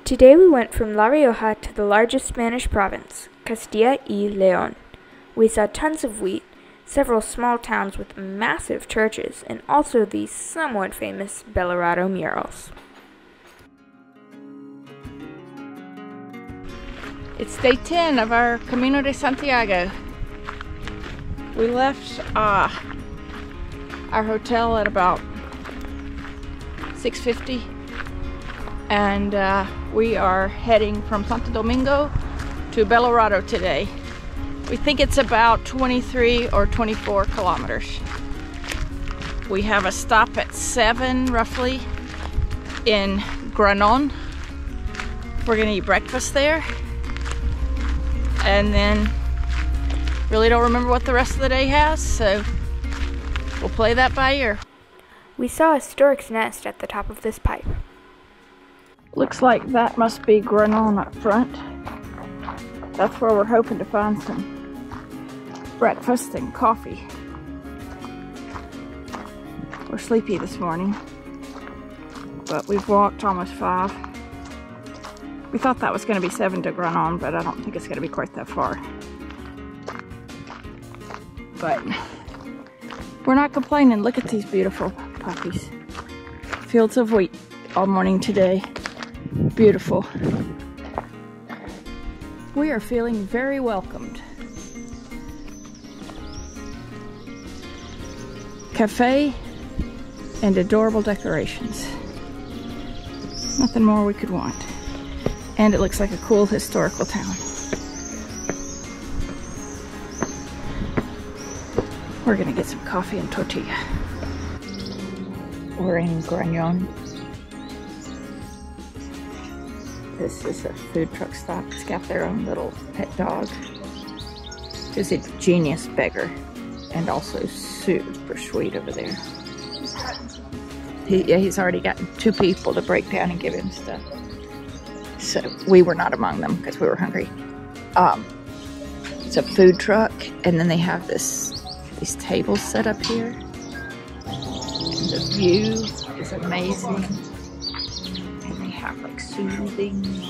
Today we went from La Rioja to the largest Spanish province, Castilla y León. We saw tons of wheat, several small towns with massive churches, and also the somewhat famous Belorado murals. It's day 10 of our Camino de Santiago. We left our hotel at about 6:50, and we are heading from Santo Domingo to Belorado today. We think it's about 23 or 24 kilometers. We have a stop at 7 roughly in Granon. We're gonna eat breakfast there, and then really don't remember what the rest of the day has, so we'll play that by ear. We saw a stork's nest at the top of this pipe. Looks like that must be Granon up front. That's where we're hoping to find some breakfast and coffee. We're sleepy this morning, but we've walked almost 5. We thought that was going to be 7 to Granon, but I don't think it's going to be quite that far. But we're not complaining. Look at these beautiful puppies. Fields of wheat all morning today. Beautiful. We are feeling very welcomed. Cafe and adorable decorations. Nothing more we could want. And it looks like a cool historical town. We're gonna get some coffee and tortilla. We're in Granon. This is a food truck stop. It's got their own little pet dog. He's a genius beggar and also super sweet over there. He's already gotten 2 people to break down and give him stuff. So we were not among them because we were hungry. It's a food truck, and then they have these tables set up here. And the view is amazing. And they have like soothing music.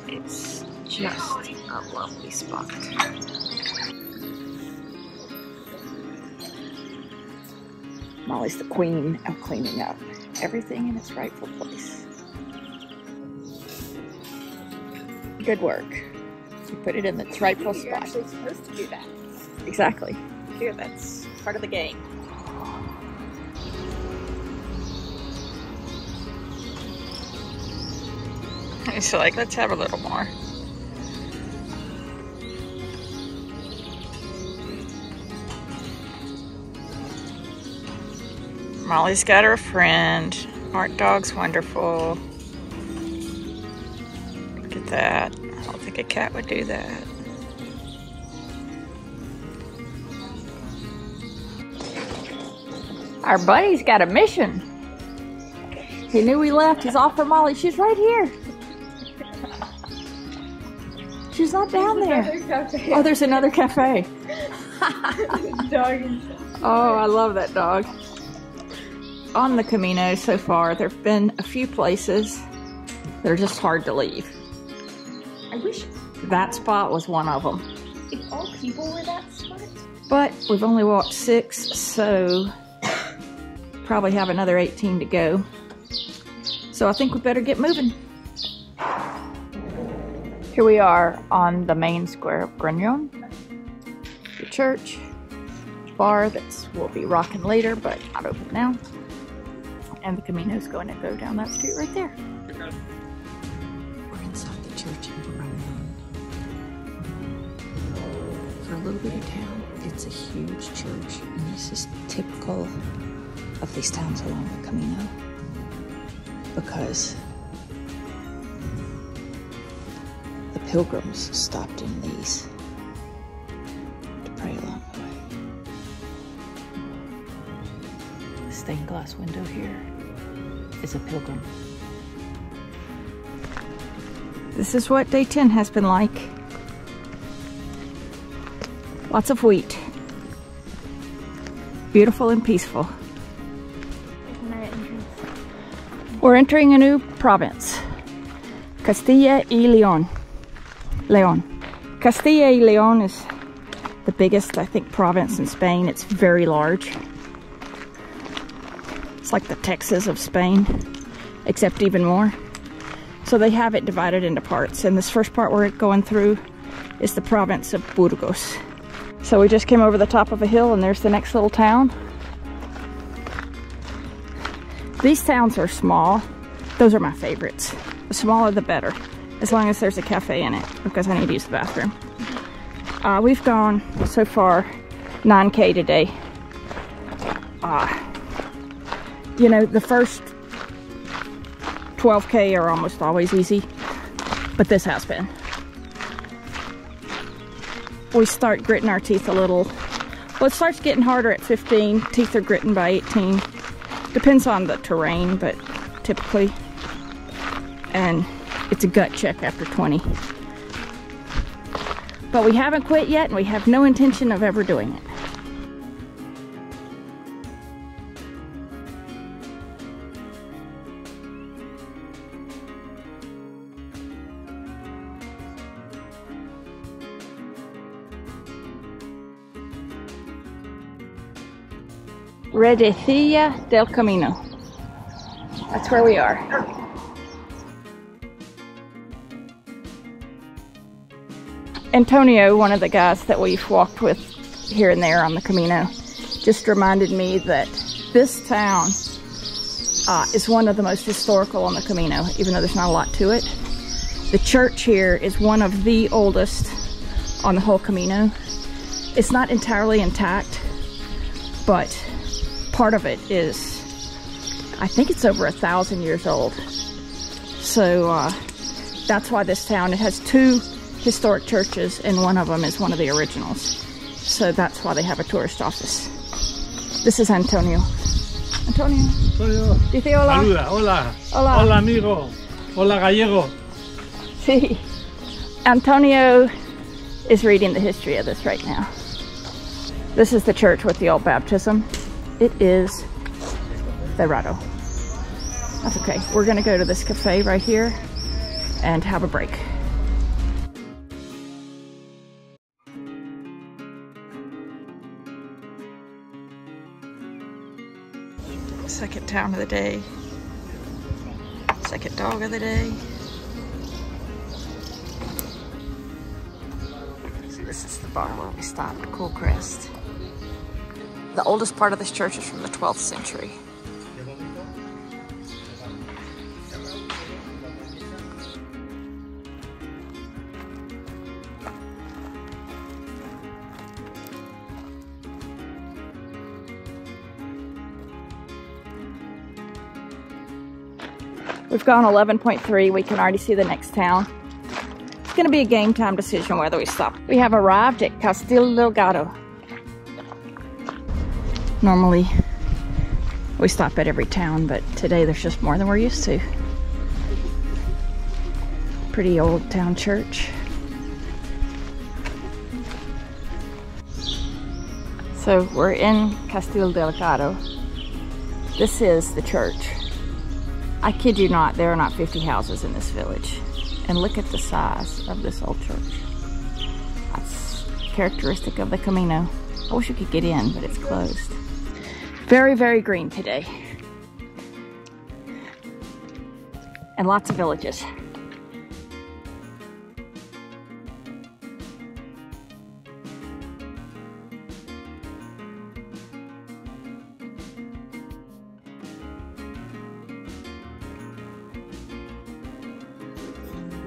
It's just a lovely spot. Molly's the queen of cleaning up everything in its rightful place. Good work. You put it in its rightful spot. You're actually supposed to do that. Exactly. Here, that's part of the game. It's like, let's have a little more. Molly's got her friend. Art dog's wonderful. Look at that. I don't think a cat would do that. Our buddy's got a mission. He knew we left. He's off for Molly. She's right here. She's not down there. Oh, there's another cafe. Oh, I love that dog. On the Camino so far, there have been a few places that are just hard to leave. I wish that spot was one of them. if all people were that smart. But we've only walked 6, so probably have another 18 to go. So I think we better get moving. Here we are on the main square of Granon. The church, bar that will be rocking later, but not open now. And the Camino's going to go down that street right there. We're inside the church in Belorado. For a little bit of town, it's a huge church, and this is typical of these towns along the Camino because the pilgrims stopped in these to pray along the way. The stained glass window here is a pilgrim. This is what day 10 has been like. Lots of wheat. Beautiful and peaceful. We're entering a new province, Castilla y León. Castilla y León is the biggest, I think, province in Spain. It's very large. It's like the Texas of Spain, except even more. So they have it divided into parts, and this first part we're going through is the province of Burgos. So we just came over the top of a hill, and there's the next little town. These towns are small. Those are my favorites. The smaller the better, as long as there's a cafe in it, because I need to use the bathroom. We've gone so far 9K today. You know, the first 12K are almost always easy, but this has been. We start gritting our teeth a little. Well, it starts getting harder at 15. Teeth are gritting by 18. Depends on the terrain, but typically. And it's a gut check after 20. But we haven't quit yet, and we have no intention of ever doing it. Redecilla del Camino. That's where we are. Antonio, one of the guys that we've walked with here and there on the Camino, just reminded me that this town is one of the most historical on the Camino, even though there's not a lot to it. The church here is one of the oldest on the whole Camino. It's not entirely intact, but part of it is, I think it's over 1,000 years old. So that's why this town, it has 2 historic churches, and one of them is one of the originals. So that's why they have a tourist office. This is Antonio. Antonio. Dice hola. Saluda, hola. Hola. Hola, amigo. Hola, gallego. Sí. Antonio is reading the history of this right now. This is the church with the old baptism. It is Belorado. That's okay. We're gonna go to this cafe right here and have a break. Second town of the day. Second dog of the day. So this is the bar where we stopped, Cool Crest. The oldest part of this church is from the 12th century. We've gone 11.3. We can already see the next town. It's going to be a game time decision whether we stop. We have arrived at Castillo Delgado. Normally, we stop at every town, but today there's just more than we're used to. Pretty old town church. So we're in Castillo Delgado. This is the church. I kid you not, there are not 50 houses in this village. And look at the size of this old church. That's characteristic of the Camino. I wish we could get in, but it's closed. Very, very green today. And lots of villages.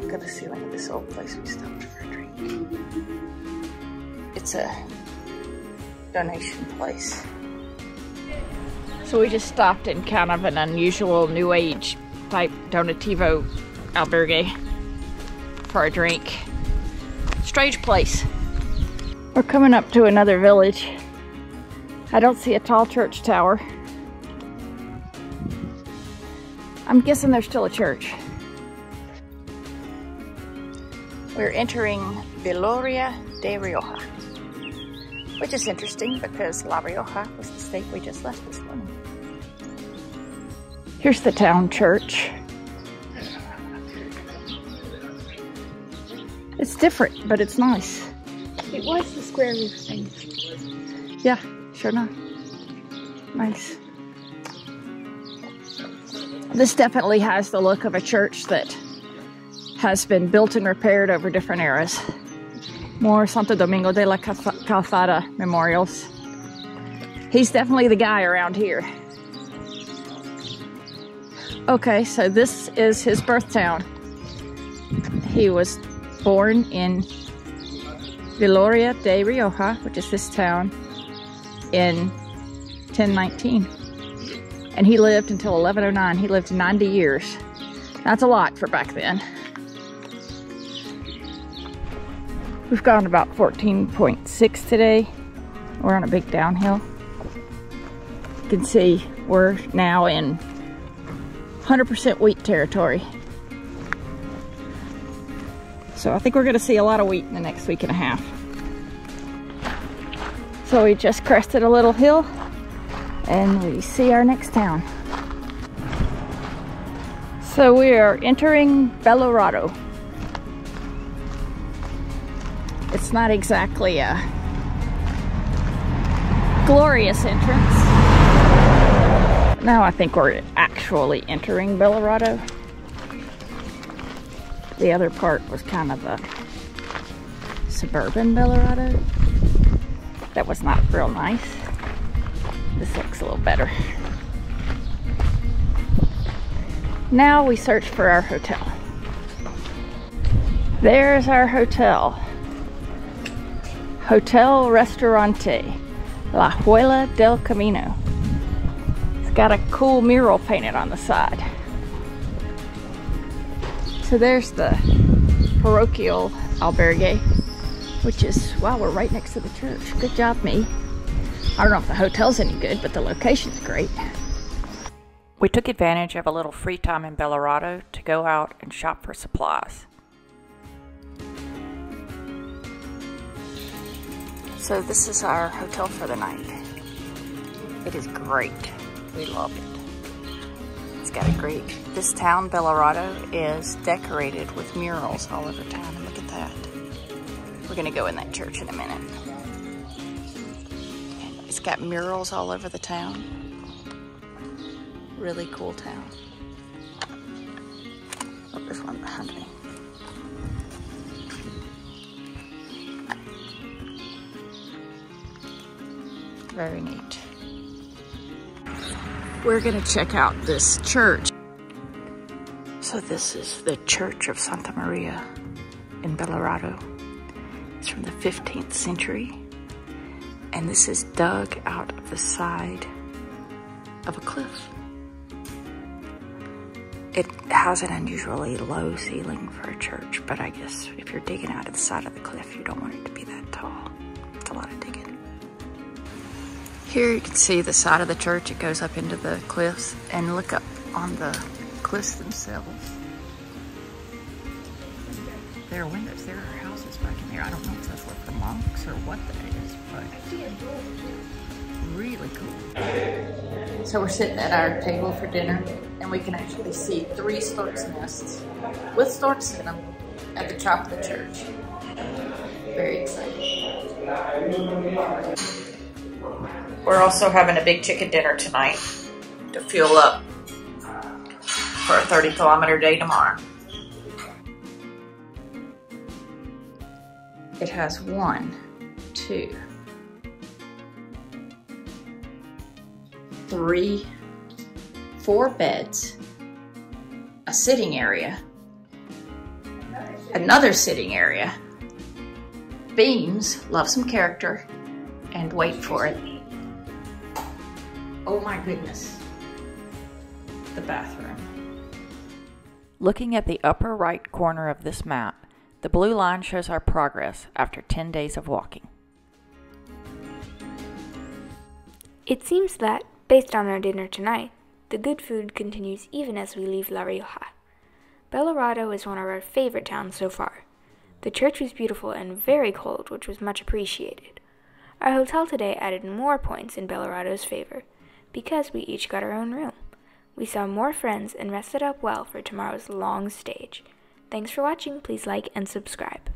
Look at the ceiling of this old place we stopped for a drink. It's a donation place. So we just stopped in kind of an unusual New Age type donativo albergue for a drink. Strange place. We're coming up to another village. I don't see a tall church tower. I'm guessing there's still a church. We're entering Viloria de Rioja, which is interesting because La Rioja was the state we just left this morning. Here's the town church. It's different, but it's nice. It was the square roof thing. Yeah, sure enough. Nice. This definitely has the look of a church that has been built and repaired over different eras. More Santo Domingo de la Calzada memorials. He's definitely the guy around here. Okay, so this is his birth town. He was born in Viloria de Rioja, which is this town, in 1019. And he lived until 1109. He lived 90 years. That's a lot for back then. We've gone about 14.6 today. We're on a big downhill. You can see we're now in 100% wheat territory. So I think we're gonna see a lot of wheat in the next week and a half. So we just crested a little hill and we see our next town. So we are entering Belorado. It's not exactly a glorious entrance. Now I think we're actually entering Belorado. The other part was kind of a suburban Belorado. That was not real nice. This looks a little better. Now we search for our hotel. There's our hotel. Hotel Restaurante La Huela del Camino. It's got a cool mural painted on the side. So there's the parochial albergue, which is, wow, we're right next to the church. Good job, me. I don't know if the hotel's any good, but the location's great. We took advantage of a little free time in Belorado to go out and shop for supplies. So this is our hotel for the night. It is great. We love it. It's got a great, this town, Belorado, is decorated with murals all over town. And look at that. We're gonna go in that church in a minute. It's got murals all over the town. Really cool town. Oh, there's one behind me. Very neat. We're gonna check out this church. So this is the Church of Santa Maria in Belorado. It's from the 15th century. And this is dug out of the side of a cliff. It has an unusually low ceiling for a church, but I guess if you're digging out of the side of the cliff, you don't want it to be that tall. It's a lot of digging. Here you can see the side of the church. It goes up into the cliffs, and look up on the cliffs themselves. There are windows. There are houses back in there. I don't know if those were for monks or what that is, but really cool. So we're sitting at our table for dinner, and we can actually see 3 stork's nests with storks in them at the top of the church. Very exciting. We're also having a big chicken dinner tonight to fuel up for a 30-kilometer day tomorrow. It has 1, 2, 3, 4 beds, a sitting area, another sitting area, beams, love some character, and wait for it. Oh my goodness, the bathroom. Looking at the upper right corner of this map, the blue line shows our progress after 10 days of walking. It seems that, based on our dinner tonight, the good food continues even as we leave La Rioja. Belorado is one of our favorite towns so far. The church was beautiful and very cold, which was much appreciated. Our hotel today added more points in Belorado's favor, because we each got our own room. We saw more friends and rested up well for tomorrow's long stage. Thanks for watching. Please like and subscribe.